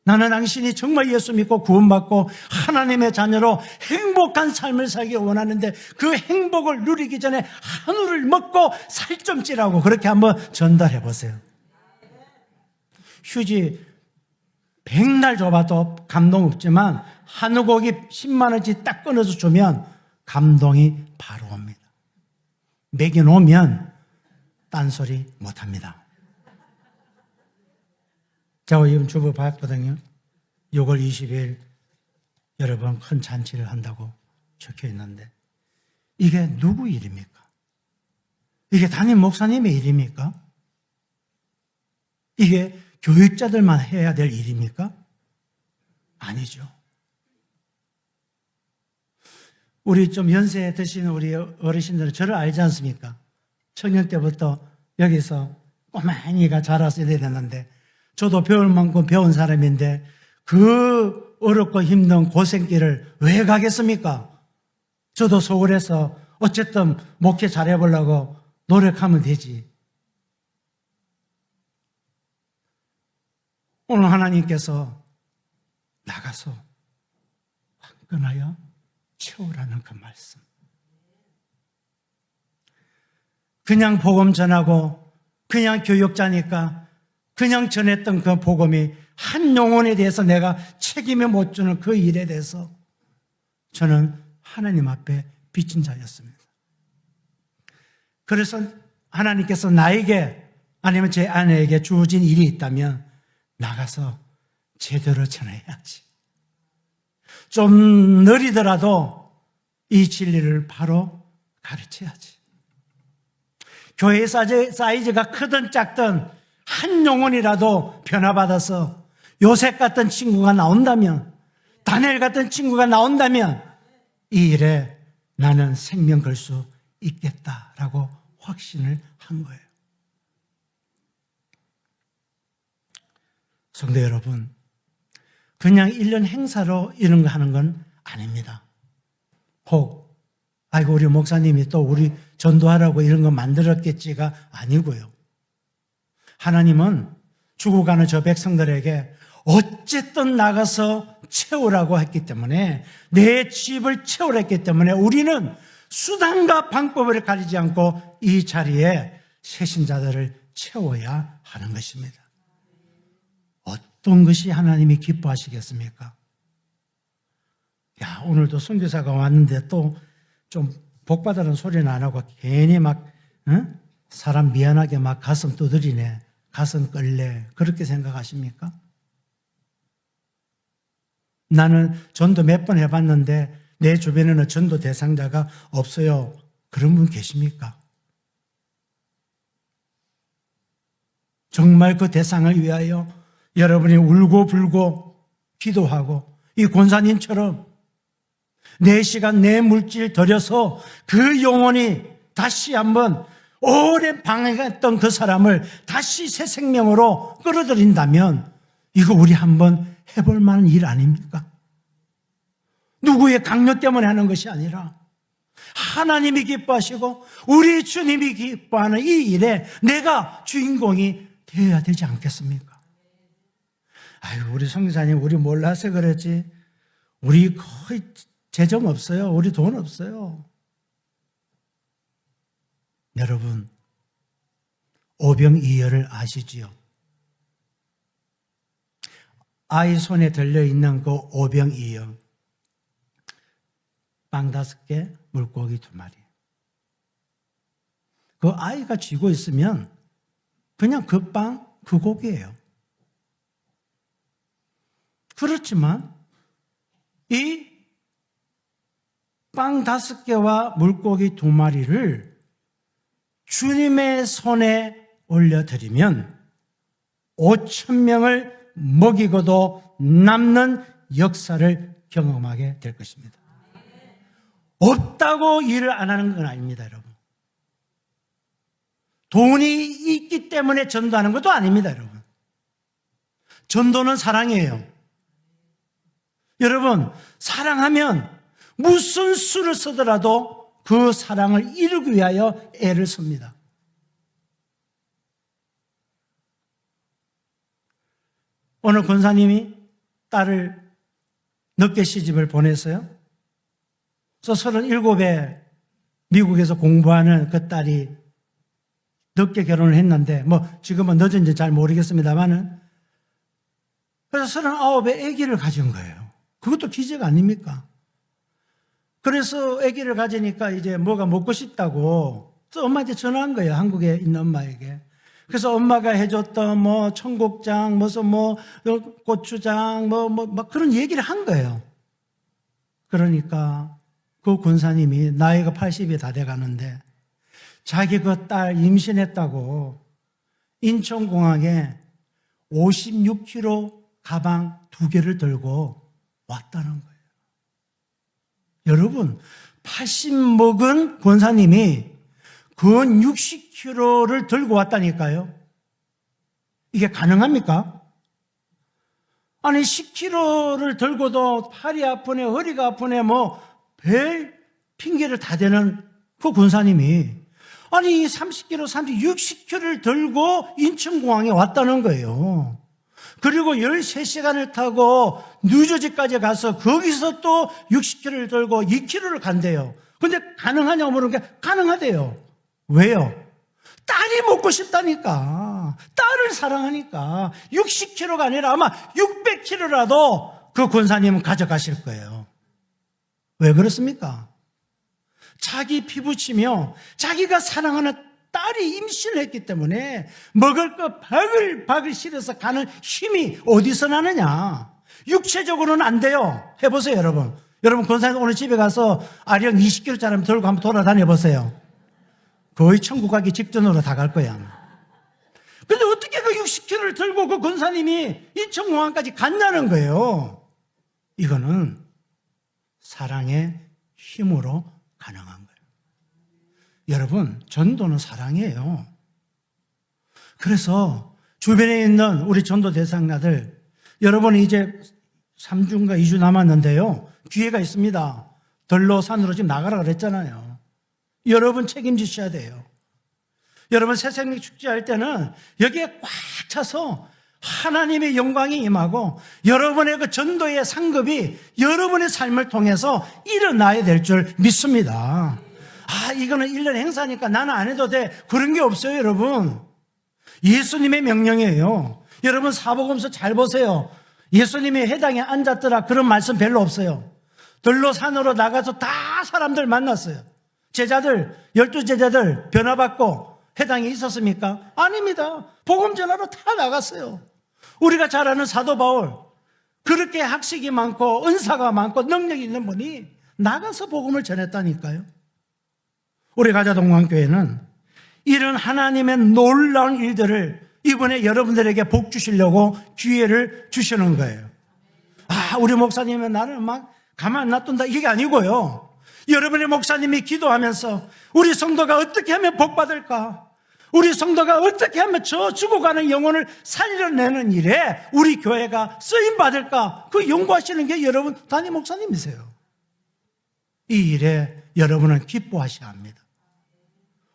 나는 당신이 정말 예수 믿고 구원받고 하나님의 자녀로 행복한 삶을 살기 원하는데 그 행복을 누리기 전에 한우를 먹고 살 좀 찌라고 그렇게 한번 전달해 보세요. 휴지 100날 줘봐도 감동 없지만 한우 고기 10만 원치 딱 끊어서 주면 감동이 바로 옵니다. 먹여놓으면 딴소리 못합니다. 제가 지금 주부 봤거든요. 6월 20일 여러분 큰 잔치를 한다고 적혀 있는데 이게 누구 일입니까? 이게 담임 목사님의 일입니까? 이게 교육자들만 해야 될 일입니까? 아니죠. 우리 좀 연세 드시는 우리 어르신들은 저를 알지 않습니까? 청년 때부터 여기서 꼬맹이가 자랐어야 되는데 저도 배울 만큼 배운 사람인데 그 어렵고 힘든 고생길을 왜 가겠습니까? 저도 서울에서 어쨌든 목회 잘해보려고 노력하면 되지. 오늘 하나님께서 나가서 화끈하여 채우라는 그 말씀. 그냥 복음 전하고 그냥 교육자니까 그냥 전했던 그 복음이 한 영혼에 대해서 내가 책임을 못 주는 그 일에 대해서 저는 하나님 앞에 빚진 자였습니다. 그래서 하나님께서 나에게 아니면 제 아내에게 주어진 일이 있다면 나가서 제대로 전해야지. 좀 느리더라도 이 진리를 바로 가르쳐야지. 교회 사이즈가 크든 작든 한 영혼이라도 변화받아서 요셉 같은 친구가 나온다면, 다니엘 같은 친구가 나온다면 이 일에 나는 생명 걸 수 있겠다라고 확신을 한 거예요. 성도 여러분, 그냥 1년 행사로 이런 거 하는 건 아닙니다. 혹 아이고 우리 목사님이 또 우리 전도하라고 이런 거 만들었겠지가 아니고요. 하나님은 죽어가는 저 백성들에게 어쨌든 나가서 채우라고 했기 때문에, 내 집을 채우라 했기 때문에 우리는 수단과 방법을 가리지 않고 이 자리에 새신자들을 채워야 하는 것입니다. 어떤 것이 하나님이 기뻐하시겠습니까? 야, 오늘도 선교사가 왔는데 또 좀 복받으라는 소리는 안 하고 괜히 막 사람 미안하게 막 가슴 두드리네, 가슴 끌래, 그렇게 생각하십니까? 나는 전도 몇 번 해봤는데 내 주변에는 전도 대상자가 없어요. 그런 분 계십니까? 정말 그 대상을 위하여 여러분이 울고 불고 기도하고 이 권사님처럼 내 시간 내 물질 들여서 그 영혼이 다시 한번 오래 방해했던 그 사람을 다시 새 생명으로 끌어들인다면 이거 우리 한번 해볼 만한 일 아닙니까? 누구의 강요 때문에 하는 것이 아니라 하나님이 기뻐하시고 우리 주님이 기뻐하는 이 일에 내가 주인공이 되어야 되지 않겠습니까? 아유, 우리 성교사님, 우리 몰라서 그랬지. 우리 거의 재정 없어요. 우리 돈 없어요. 여러분, 오병이어를 아시지요? 아이 손에 들려있는 그 오병이어, 빵 5개, 물고기 2마리. 그 아이가 쥐고 있으면 그냥 그 빵, 그 고기예요. 그렇지만 이 빵 5개와 물고기 2마리를 주님의 손에 올려드리면 5,000명을 먹이고도 남는 역사를 경험하게 될 것입니다. 없다고 일을 안 하는 건 아닙니다, 여러분. 돈이 있기 때문에 전도하는 것도 아닙니다, 여러분. 전도는 사랑이에요. 여러분, 사랑하면 무슨 수를 쓰더라도 그 사랑을 이루기 위하여 애를 씁니다. 오늘 권사님이 딸을 늦게 시집을 보냈어요. 그래서 37에 미국에서 공부하는 그 딸이 늦게 결혼을 했는데, 지금은 늦은지 잘 모르겠습니다만은, 그래서 39에 아기를 가진 거예요. 그것도 기적 아닙니까? 그래서 아기를 가지니까 이제 뭐가 먹고 싶다고, 그래서 엄마한테 전화한 거예요. 한국에 있는 엄마에게. 그래서 엄마가 해줬던 청국장, 무슨 고추장, 그런 얘기를 한 거예요. 그러니까 그 권사님이 나이가 80이 다 돼 가는데 자기 그 딸 임신했다고 인천공항에 56kg 가방 2개를 들고 왔다는 거예요. 여러분, 80 먹은 권사님이 근 60kg를 들고 왔다니까요. 이게 가능합니까? 아니 10kg를 들고도 팔이 아프네, 허리가 아프네, 별 핑계를 다 대는 그 권사님이 아니 30kg, 60kg를 들고 인천공항에 왔다는 거예요. 그리고 13시간을 타고 뉴저지까지 가서 거기서 또 60kg를 들고 2km를 간대요. 근데 가능하냐고 물으니까 가능하대요. 왜요? 딸이 먹고 싶다니까. 딸을 사랑하니까. 60kg가 아니라 아마 600kg라도 그 권사님은 가져가실 거예요. 왜 그렇습니까? 자기 피부치며 자기가 사랑하는 딸이 임신을 했기 때문에 먹을 거 바글바글 실어서 가는 힘이 어디서 나느냐. 육체적으로는 안 돼요. 해보세요, 여러분. 여러분, 권사님 오늘 집에 가서 아령 20kg짜리 들고 한번 돌아다녀 보세요. 거의 천국 가기 직전으로 다 갈 거야. 근데 어떻게 그 60kg를 들고 그 권사님이 인천공항까지 갔냐는 거예요. 이거는 사랑의 힘으로 가능한 거예요. 여러분, 전도는 사랑이에요. 그래서 주변에 있는 우리 전도 대상자들, 여러분이 이제 3주인가 2주 남았는데요. 기회가 있습니다. 덜로 산으로 지금 나가라 그랬잖아요. 여러분 책임지셔야 돼요. 여러분 새생명 축제할 때는 여기에 꽉 차서 하나님의 영광이 임하고 여러분의 그 전도의 상급이 여러분의 삶을 통해서 일어나야 될 줄 믿습니다. 이거는 1년 행사니까 나는 안 해도 돼. 그런 게 없어요, 여러분. 예수님의 명령이에요. 여러분 사복음서 잘 보세요. 예수님이 회당에 앉았더라 그런 말씀 별로 없어요. 들로 산으로 나가서 다 사람들 만났어요. 제자들, 12제자들 변화받고 회당에 있었습니까? 아닙니다. 복음 전하러 다 나갔어요. 우리가 잘 아는 사도 바울, 그렇게 학식이 많고 은사가 많고 능력이 있는 분이 나가서 복음을 전했다니까요. 우리 가자동광교회는 이런 하나님의 놀라운 일들을 이번에 여러분들에게 복 주시려고 기회를 주시는 거예요. 우리 목사님은 나를 막 가만 놔둔다 이게 아니고요. 여러분의 목사님이 기도하면서 우리 성도가 어떻게 하면 복 받을까? 우리 성도가 어떻게 하면 저 죽어가는 영혼을 살려내는 일에 우리 교회가 쓰임 받을까? 그 연구하시는 게 여러분 담임 목사님이세요. 이 일에 여러분은 기뻐하셔야 합니다.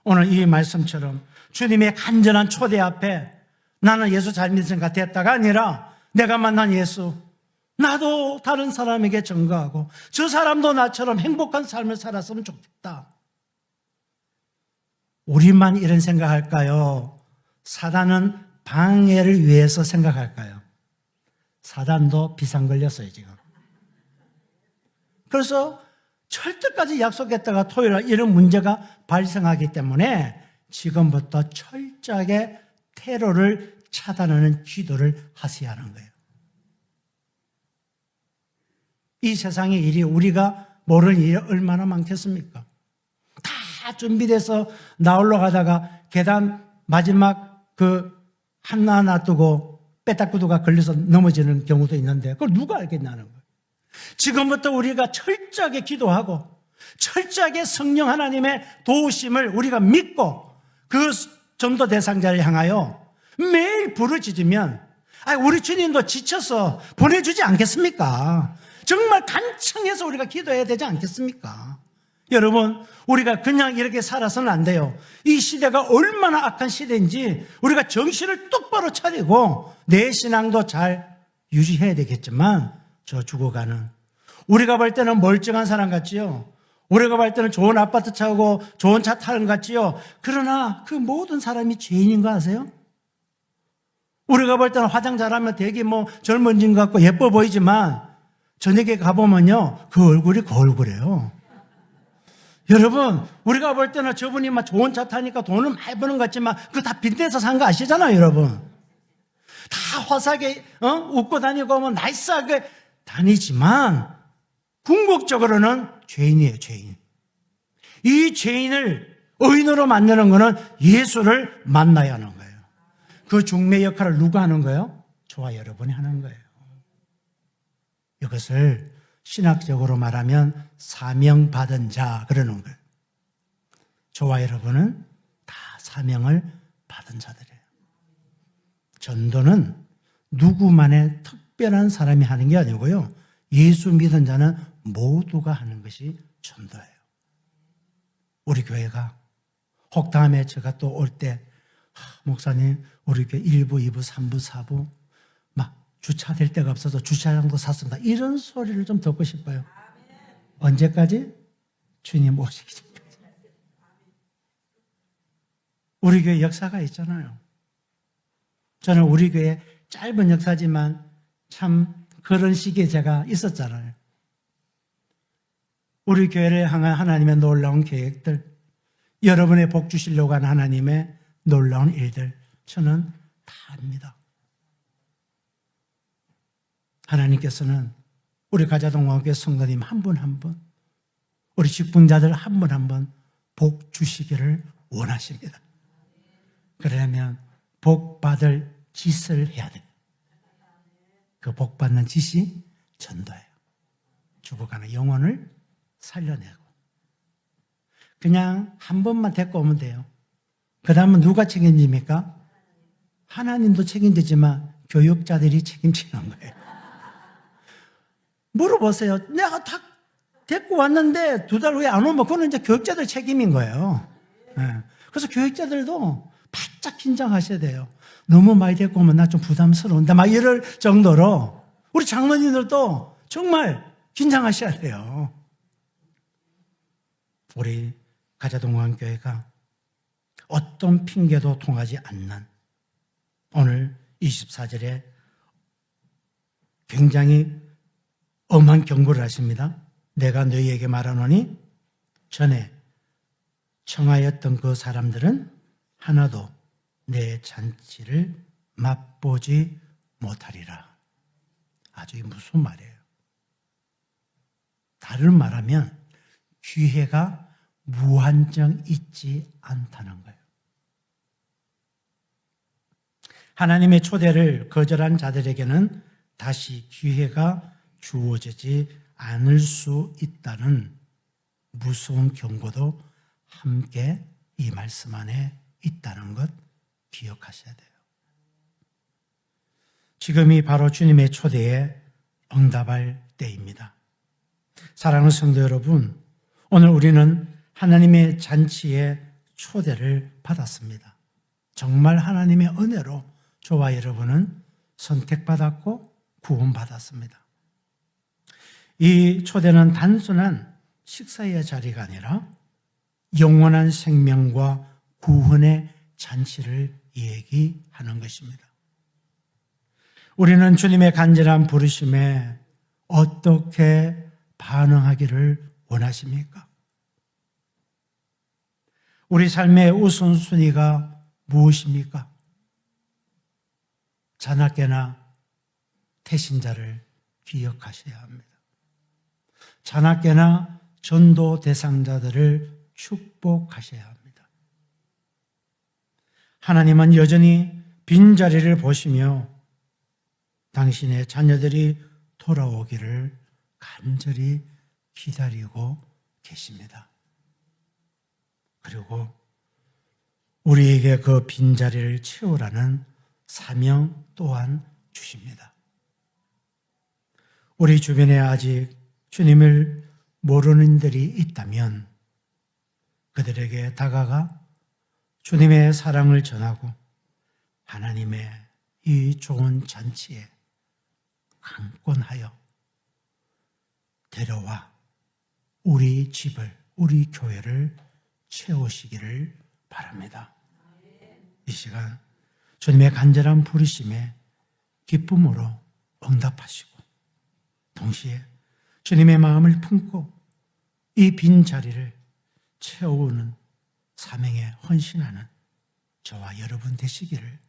오늘 이 말씀처럼 주님의 간절한 초대 앞에 나는 예수 잘 믿으니까 됐다가 아니라 내가 만난 예수, 나도 다른 사람에게 증거하고 저 사람도 나처럼 행복한 삶을 살았으면 좋겠다. 우리만 이런 생각할까요? 사단은 방해를 위해서 생각할까요? 사단도 비상 걸렸어요, 지금. 그래서 철저까지 약속했다가 토요일날 이런 문제가 발생하기 때문에 지금부터 철저하게 테러를 차단하는 기도를 하셔야 하는 거예요. 이 세상의 일이 우리가 모르는 일이 얼마나 많겠습니까? 다 준비돼서 나올러 가다가 계단 마지막 하나 놔두고 빼딱구두가 걸려서 넘어지는 경우도 있는데 그걸 누가 알겠냐는 거예요. 지금부터 우리가 철저하게 기도하고 철저하게 성령 하나님의 도우심을 우리가 믿고 그 전도 대상자를 향하여 매일 부르짖으면 우리 주님도 지쳐서 보내주지 않겠습니까? 정말 간청해서 우리가 기도해야 되지 않겠습니까? 여러분, 우리가 그냥 이렇게 살아서는 안 돼요. 이 시대가 얼마나 악한 시대인지 우리가 정신을 똑바로 차리고 내 신앙도 잘 유지해야 되겠지만 저 죽어가는, 우리가 볼 때는 멀쩡한 사람 같지요. 우리가 볼 때는 좋은 아파트 차고 좋은 차 타는 것 같지요. 그러나 그 모든 사람이 죄인인 거 아세요? 우리가 볼 때는 화장 잘하면 되게 젊어진 것 같고 예뻐 보이지만 저녁에 가보면요, 그 얼굴이 그 얼굴이에요. 여러분, 우리가 볼 때는 저분이 막 좋은 차 타니까 돈을 많이 버는 것 같지만 그거 다 빚내서 산 거 아시잖아요, 여러분. 다 화사하게 웃고 다니고 나이스하게 다니지만 궁극적으로는 죄인이에요, 죄인. 이 죄인을 의인으로 만드는 것은 예수를 만나야 하는 거예요. 그 중매 역할을 누가 하는 거예요? 저와 여러분이 하는 거예요. 이것을 신학적으로 말하면 사명받은 자 그러는 거예요. 저와 여러분은 다 사명을 받은 자들이에요. 전도는 누구만의 특별한 사람이 하는 게 아니고요, 예수 믿은 자는 모두가 하는 것이 전도예요. 우리 교회가 혹 다음에 제가 또 올 때 목사님 우리 교회 1부, 2부, 3부, 4부 막 주차될 데가 없어서 주차장도 샀습니다, 이런 소리를 좀 듣고 싶어요. 언제까지? 주님 오시기 전까지. 우리 교회 역사가 있잖아요. 저는 우리 교회 짧은 역사지만 참 그런 시기에 제가 있었잖아요. 우리 교회를 향한 하나님의 놀라운 계획들, 여러분의 복 주시려고 하는 하나님의 놀라운 일들, 저는 다 압니다. 하나님께서는 우리 가자동왕교회 성도님 한 분 한 분, 우리 직분자들 한 분 한 분 복 주시기를 원하십니다. 그러려면 복 받을 짓을 해야 돼요. 그 복 받는 짓이 전도예요. 죽어가는 영혼을 살려내고. 그냥 한 번만 데리고 오면 돼요. 그 다음은 누가 책임집니까? 하나님도 책임지지만 교육자들이 책임지는 거예요. 물어보세요. 내가 다 데리고 왔는데 2달 후에 안 오면 그거는 이제 교육자들 책임인 거예요. 그래서 교육자들도 바짝 긴장하셔야 돼요. 너무 많이 데리고 오면 나 좀 부담스러운데 막 이럴 정도로 우리 장로님들도 정말 긴장하셔야 돼요. 우리 가자동왕교회가 어떤 핑계도 통하지 않는 오늘 24절에 굉장히 엄한 경고를 하십니다. 내가 너희에게 말하노니 전에 청하였던 그 사람들은 하나도 내 잔치를 맛보지 못하리라. 아주 무슨 말이에요? 다른 말하면 기회가 무한정 있지 않다는 거예요. 하나님의 초대를 거절한 자들에게는 다시 기회가 주어지지 않을 수 있다는 무서운 경고도 함께 이 말씀 안에 있다는 것 기억하셔야 돼요. 지금이 바로 주님의 초대에 응답할 때입니다. 사랑하는 성도 여러분, 오늘 우리는 하나님의 잔치에 초대를 받았습니다. 정말 하나님의 은혜로 저와 여러분은 선택받았고 구원받았습니다. 이 초대는 단순한 식사의 자리가 아니라 영원한 생명과 구원의 잔치를 얘기하는 것입니다. 우리는 주님의 간절한 부르심에 어떻게 반응하기를 원하십니까? 우리 삶의 우선순위가 무엇입니까? 자나깨나 태신자를 기억하셔야 합니다. 자나깨나 전도 대상자들을 축복하셔야 합니다. 하나님은 여전히 빈자리를 보시며 당신의 자녀들이 돌아오기를 간절히 기다리고 계십니다. 그리고 우리에게 그 빈자리를 채우라는 사명 또한 주십니다. 우리 주변에 아직 주님을 모르는 이들이 있다면 그들에게 다가가 주님의 사랑을 전하고 하나님의 이 좋은 잔치에 강권하여 데려와 우리 집을, 우리 교회를 채우시기를 바랍니다. 이 시간 주님의 간절한 부르심에 기쁨으로 응답하시고 동시에 주님의 마음을 품고 이 빈자리를 채우는 사명에 헌신하는 저와 여러분 되시기를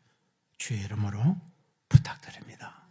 주의 이름으로 부탁드립니다.